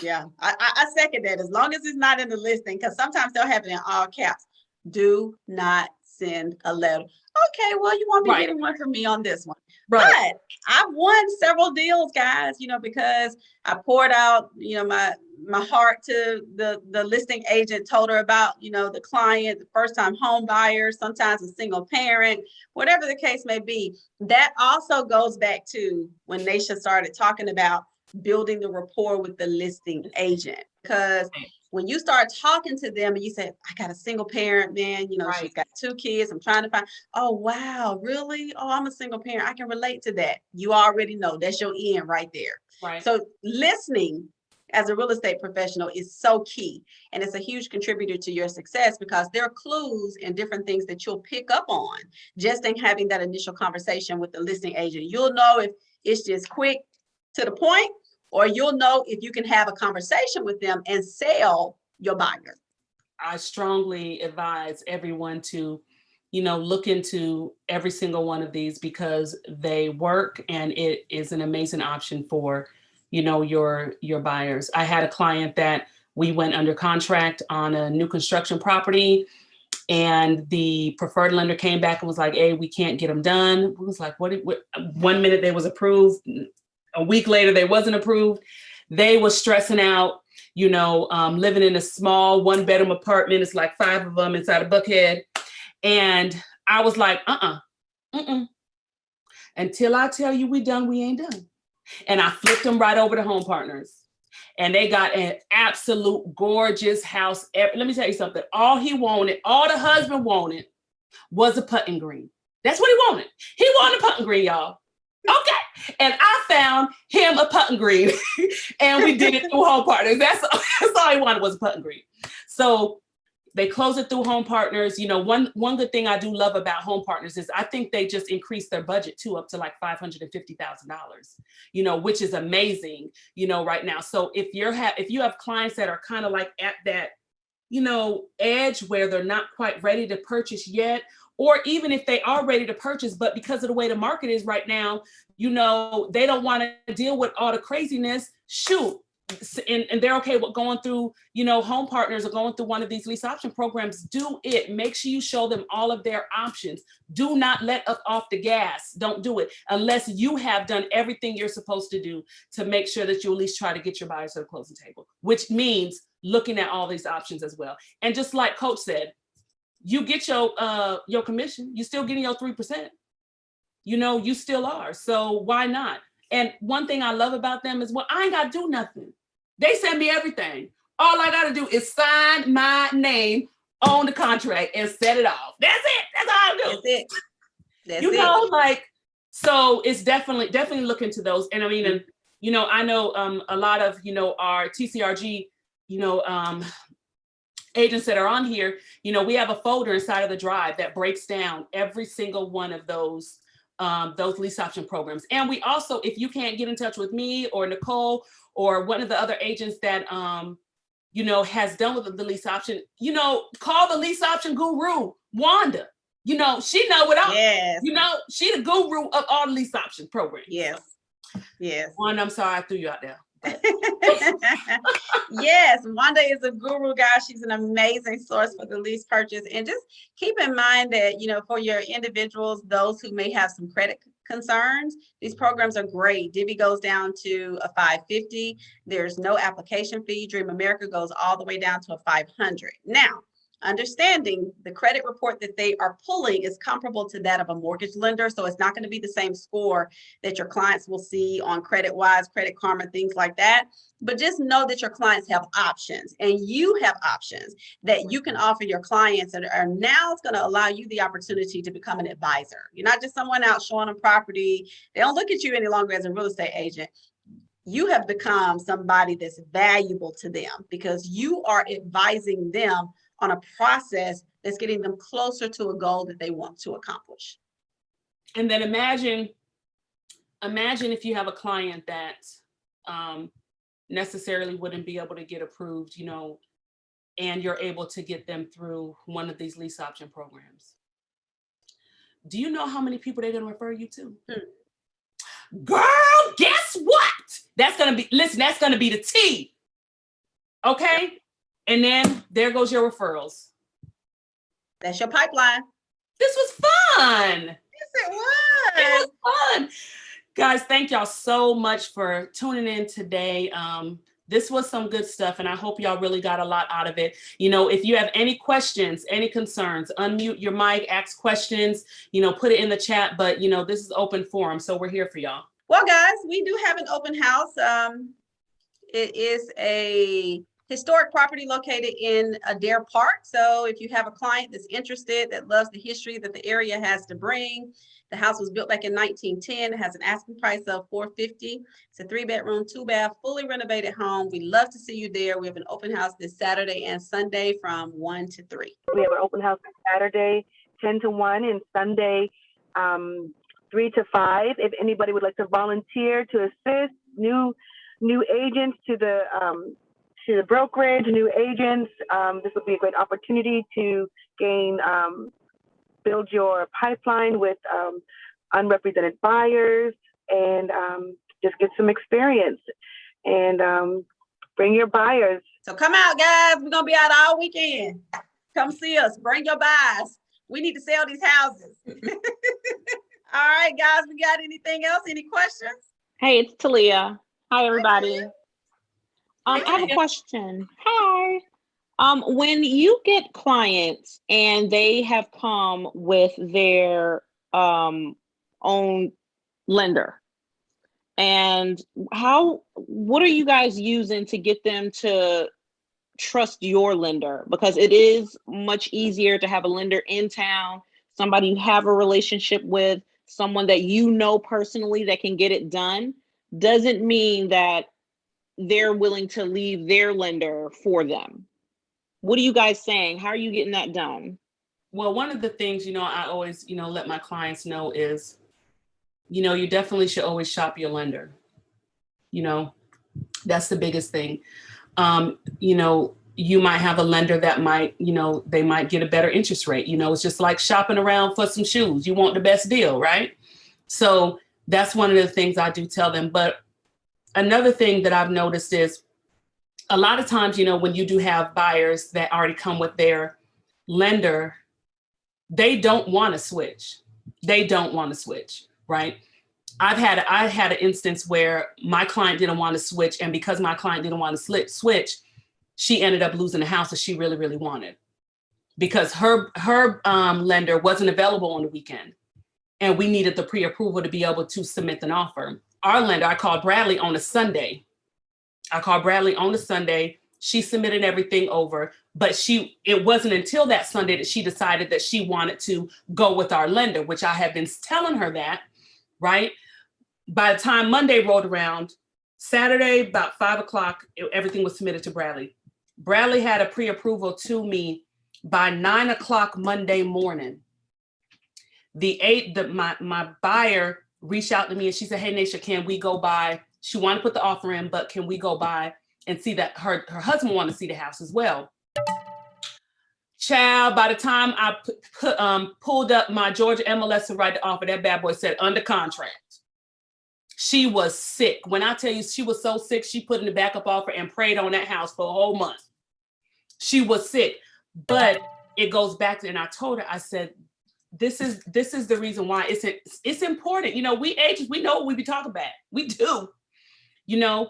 Yeah, I second that. As long as it's not in the listing, because sometimes they'll have it in all caps. Do not send a letter. Okay, well, you won't be getting one from me on this one. Right. But I've won several deals, guys, because I poured out, my heart to the listing agent, told her about, the client, the first time home buyer, sometimes a single parent, whatever the case may be. That also goes back to when Naysha started talking about building the rapport with the listing agent, because when you start talking to them and you say, I got a single parent, man, she's got 2 kids, I'm trying to find, oh, wow, really? Oh, I'm a single parent. I can relate to that. You already know that's your end right there. Right. So listening as a real estate professional is so key. And it's a huge contributor to your success, because there are clues and different things that you'll pick up on just in having that initial conversation with the listing agent. You'll know if it's just quick to the point, or you'll know if you can have a conversation with them and sell your buyer. I strongly advise everyone to, look into every single one of these, because they work, and it is an amazing option for, your buyers. I had a client that we went under contract on a new construction property, and the preferred lender came back and was like, hey, we can't get them done. It was like, what 1 minute they was approved, a week later they wasn't approved. They was stressing out, living in a small 1-bedroom apartment. It's like 5 of them inside of Buckhead. And I was like, until I tell you we done, we ain't done. And I flipped them right over to Home Partners. And they got an absolute gorgeous house. Let me tell you something. All the husband wanted was a putting green. That's what he wanted. He wanted a putting green, y'all. Okay. And I found him a putting green and we did it through Home Partners. That's all he wanted was a putting green. So they close it through Home Partners. One good thing I do love about Home Partners is I think they just increased their budget too, up to like $550,000, which is amazing, right now. So if you have clients that are kind of like at that, edge where they're not quite ready to purchase yet, or even if they are ready to purchase, but because of the way the market is right now, they don't want to deal with all the craziness, shoot. And they're okay with going through, Home Partners or going through one of these lease option programs. Do it. Make sure you show them all of their options. Do not let up off the gas. Don't do it unless you have done everything you're supposed to do to make sure that you at least try to get your buyers to the closing table, which means looking at all these options as well. And just like Coach said, you get your commission, you still getting your 3%. You still are. So why not? And one thing I love about them is, well, I ain't got to do nothing. They send me everything. All I got to do is sign my name on the contract and set it off. That's it. That's all I do. That's it. That's it. So it's definitely look into those. And I mean, I know a lot of, our TCRG, agents that are on here, we have a folder inside of the drive that breaks down every single one of those those lease option programs. And we also, if you can't get in touch with me or Nicole or one of the other agents that, you know, has done with the lease option, you know, call the lease option guru, Wanda. You know, she know what I, Yes. you know, she the guru of all the lease option programs. Yes. Yes. Wanda, I'm sorry I threw you out there. Yes, Wanda is a guru, guys. She's an amazing source for the lease purchase. And just keep in mind that, you know, for your individuals, those who may have some credit concerns, these programs are great. Divvy goes down to a 550. There's no application fee. Dream America goes all the way down to a 500. Now, understanding the credit report that they are pulling is comparable to that of a mortgage lender. So it's not going to be the same score that your clients will see on CreditWise, Credit Karma, things like that. But just know that your clients have options and you have options that you can offer your clients, and are now it's going to allow you the opportunity to become an advisor. You're not just someone out showing them property. They don't look at you any longer as a real estate agent. You have become somebody that's valuable to them because you are advising them on a process that's getting them closer to a goal that they want to accomplish. And then imagine if you have a client that necessarily wouldn't be able to get approved, you know, and you're able to get them through one of these lease option programs. Do you know how many people they're going to refer you to? Girl, guess what? That's going to be, listen, that's going to be the T. Okay? And then there goes your referrals. That's your pipeline. This was fun. Yes, it was. It was fun. Guys, thank y'all so much for tuning in today. This was some good stuff, and I hope y'all really got a lot out of it. You know, if you have any questions, any concerns, unmute your mic, ask questions, you know, put it in the chat. But, you know, this is open forum, so we're here for y'all. Well, guys, we do have an open house. It is a historic property located in Adair Park. So if you have a client that's interested, that loves the history that the area has to bring, the house was built back in 1910. It has an asking price of $450. It's a 3-bedroom, 2-bath, fully renovated home. We'd love to see you there. We have an open house this Saturday and Sunday from 1 to 3. We have an open house Saturday 10 to 1 and Sunday 3 to 5. If anybody would like to volunteer to assist new agents to the brokerage, new agents, this would be a great opportunity to build your pipeline with unrepresented buyers and just get some experience and bring your buyers. So come out, guys. We're going to be out all weekend. Come see us. Bring your buyers. We need to sell these houses. All right, guys. We got anything else? Any questions? Hey, it's Talia. Hi, everybody. Hi, I have a question. Hi. When you get clients and they have come with their own lender, and what are you guys using to get them to trust your lender? Because it is much easier to have a lender in town, somebody you have a relationship with, someone that you know personally that can get it done. Doesn't mean that they're willing to leave their lender for them. What are you guys saying? How are you getting that done? Well, one of the things, you know, I always, you know, let my clients know is, you know, you definitely should always shop your lender. You know, that's the biggest thing. You know, you might have a lender that might, you know, they might get a better interest rate. You know, it's just like shopping around for some shoes. You want the best deal, right? So that's one of the things I do tell them. But another thing that I've noticed is a lot of times, you know, when you do have buyers that already come with their lender, they don't want to switch. They don't want to switch, right? I had an instance where my client didn't want to switch, and because my client didn't want to switch, she ended up losing the house that she really, really wanted because her lender wasn't available on the weekend, and we needed the pre-approval to be able to submit an offer. Our lender, I called Bradley on a Sunday. She submitted everything over, but it wasn't until that Sunday that she decided that she wanted to go with our lender, which I had been telling her that, right? By the time Monday rolled around, Saturday, about 5 o'clock, everything was submitted to Bradley. Bradley had a pre-approval to me by 9 o'clock Monday morning. my buyer reached out to me and she said, hey, Naysha, can we go by? She wanted to put the offer in, but can we go by and see that her husband wanted to see the house as well? Child, by the time I pulled up my Georgia MLS to write the offer, that bad boy said under contract. She was sick. When I tell you she was so sick, she put in the backup offer and prayed on that house for a whole month. She was sick, but it goes back to, and I told her, I said, this is the reason why it's important. You know, we agents, we know what we be talking about. We do, you know.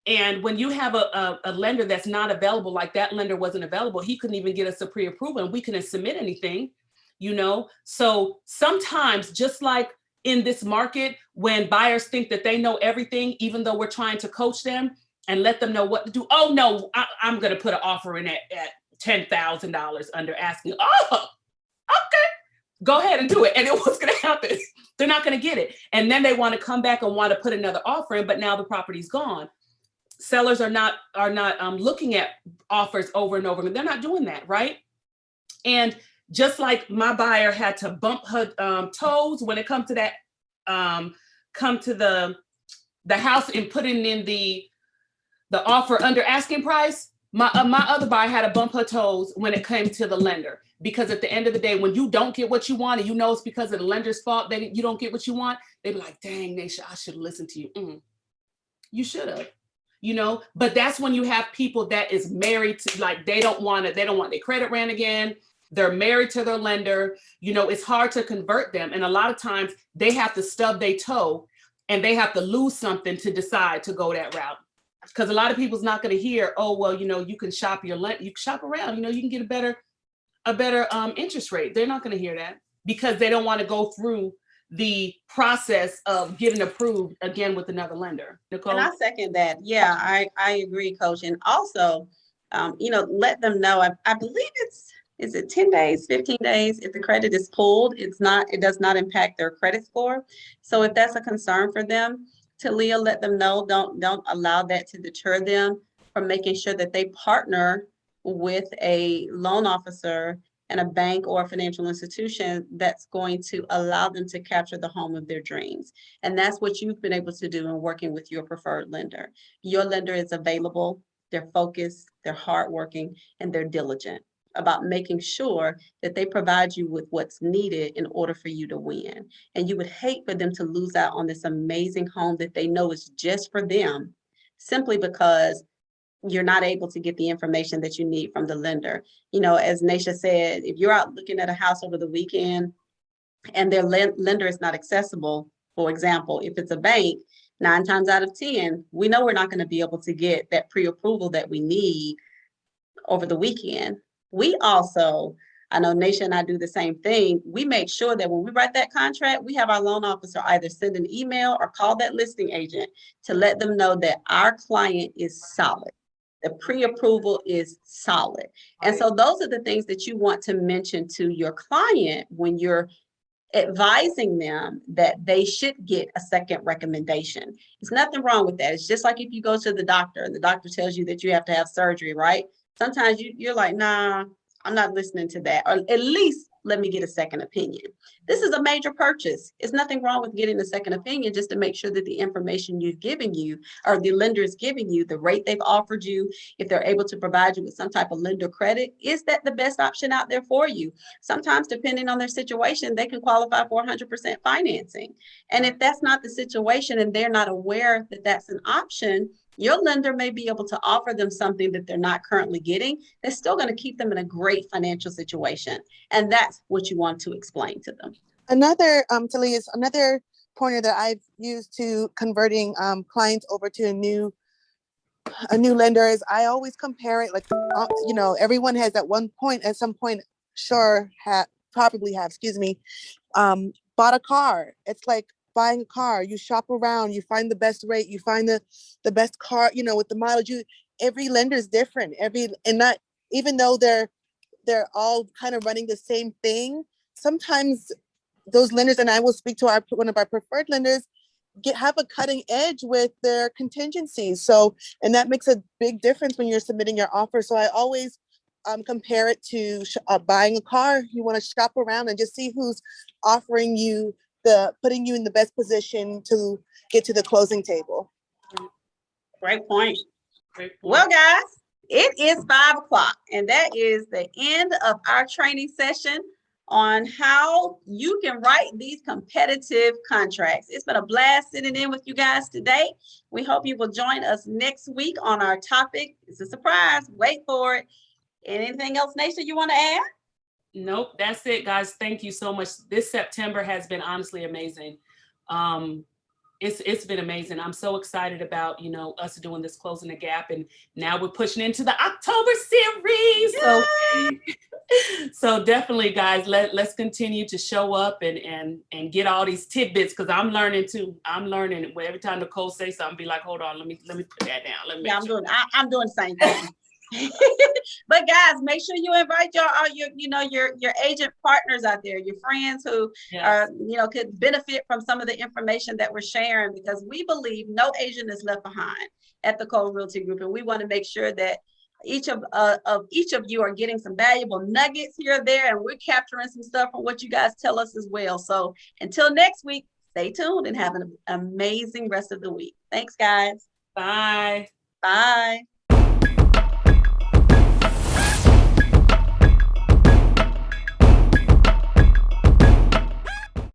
And when you have a lender that's not available, like that lender wasn't available, he couldn't even get us a pre-approval and we couldn't submit anything, you know? So sometimes, just like in this market, when buyers think that they know everything, even though we're trying to coach them and let them know what to do. Oh no, I'm gonna put an offer in at $10,000 under asking. Oh, okay, go ahead and do it. And then what's gonna happen? They're not gonna get it. And then they wanna come back and wanna put another offer in, but now the property's gone. Sellers are not looking at offers over and over. They're not doing that, right? And just like my buyer had to bump her toes when it comes to that, come to the house and putting in the offer under asking price, my other buyer had to bump her toes when it came to the lender. Because at the end of the day, when you don't get what you want, and you know it's because of the lender's fault that you don't get what you want, they be like, dang, Naysha, I should have listened to you. You should have. You know, but that's when you have people that is married to, like, they don't want their credit ran again. They're married to their lender. You know, it's hard to convert them. And a lot of times they have to stub their toe and they have to lose something to decide to go that route. Because a lot of people's not going to hear, oh, well, you know, you can shop you can shop around, you know, you can get a better interest rate. They're not going to hear that because they don't want to go through the process of getting approved again with another lender. Nicole? And I second that. Yeah, I agree, Coach. And also, you know, let them know, I believe is it 10 days, 15 days? If the credit is pulled, it does not impact their credit score. So if that's a concern for them, Talia, let them know, don't allow that to deter them from making sure that they partner with a loan officer and a bank or a financial institution that's going to allow them to capture the home of their dreams. And that's what you've been able to do in working with your preferred lender. Your lender is available, they're focused, they're hardworking, and they're diligent about making sure that they provide you with what's needed in order for you to win. And you would hate for them to lose out on this amazing home that they know is just for them, simply because you're not able to get the information that you need from the lender. You know, as Naysha said, if you're out looking at a house over the weekend and their lender is not accessible, for example, if it's a bank, 9 times out of 10, we know we're not going to be able to get that pre-approval that we need over the weekend. We also, I know Naysha and I do the same thing. We make sure that when we write that contract, we have our loan officer either send an email or call that listing agent to let them know that our client is solid. The pre-approval is solid. And so those are the things that you want to mention to your client when you're advising them that they should get a second recommendation. There's nothing wrong with that. It's just like if you go to the doctor and the doctor tells you that you have to have surgery, right? Sometimes you're like, nah, I'm not listening to that. Or at least let me get a second opinion. This is a major purchase. It's nothing wrong with getting a second opinion just to make sure that the information you've given you or the lender is giving you, the rate they've offered you, if they're able to provide you with some type of lender credit, is that the best option out there for you? Sometimes, depending on their situation, they can qualify for 100% financing. And if that's not the situation and they're not aware that that's an option, your lender may be able to offer them something that they're not currently getting that's still going to keep them in a great financial situation. And that's what you want to explain to them. Another, Talia, is another pointer that I've used to converting clients over to a new lender is I always compare it, like, you know, everyone has at some point, bought a car. It's like buying a car. You shop around, you find the best rate, you find the best car, you know, with the mileage. Every lender is different. Even though they're all kind of running the same thing, sometimes those lenders, and I will speak to one of our preferred lenders, have a cutting edge with their contingencies. So, and that makes a big difference when you're submitting your offer. So I always compare it to buying a car. You want to shop around and just see who's offering you putting you in the best position to get to the closing table. Great point. Great point. Well, guys, it is 5 o'clock, and that is the end of our training session on how you can write these competitive contracts. It's been a blast sitting in with you guys today. We hope you will join us next week on our topic. It's a surprise. Wait for it. Anything else, Naysha, you want to add? Nope, that's it, guys. Thank you so much. This September has been honestly amazing. It's been amazing. I'm so excited about, you know, us doing this Closing the Gap, and now we're pushing into the October series. So definitely, guys, let's continue to show up and get all these tidbits, because I'm learning too. I'm learning. Every time Nicole says something, be like, hold on, let me put that down. Yeah, I'm doing the same thing. But guys, make sure you invite your agent partners out there, your friends who are, could benefit from some of the information that we're sharing, because we believe no agent is left behind at the Cole Realty Group, and we want to make sure that each of you are getting some valuable nuggets here or there, and we're capturing some stuff from what you guys tell us as well. So until next week, stay tuned and have an amazing rest of the week. Thanks, guys. Bye.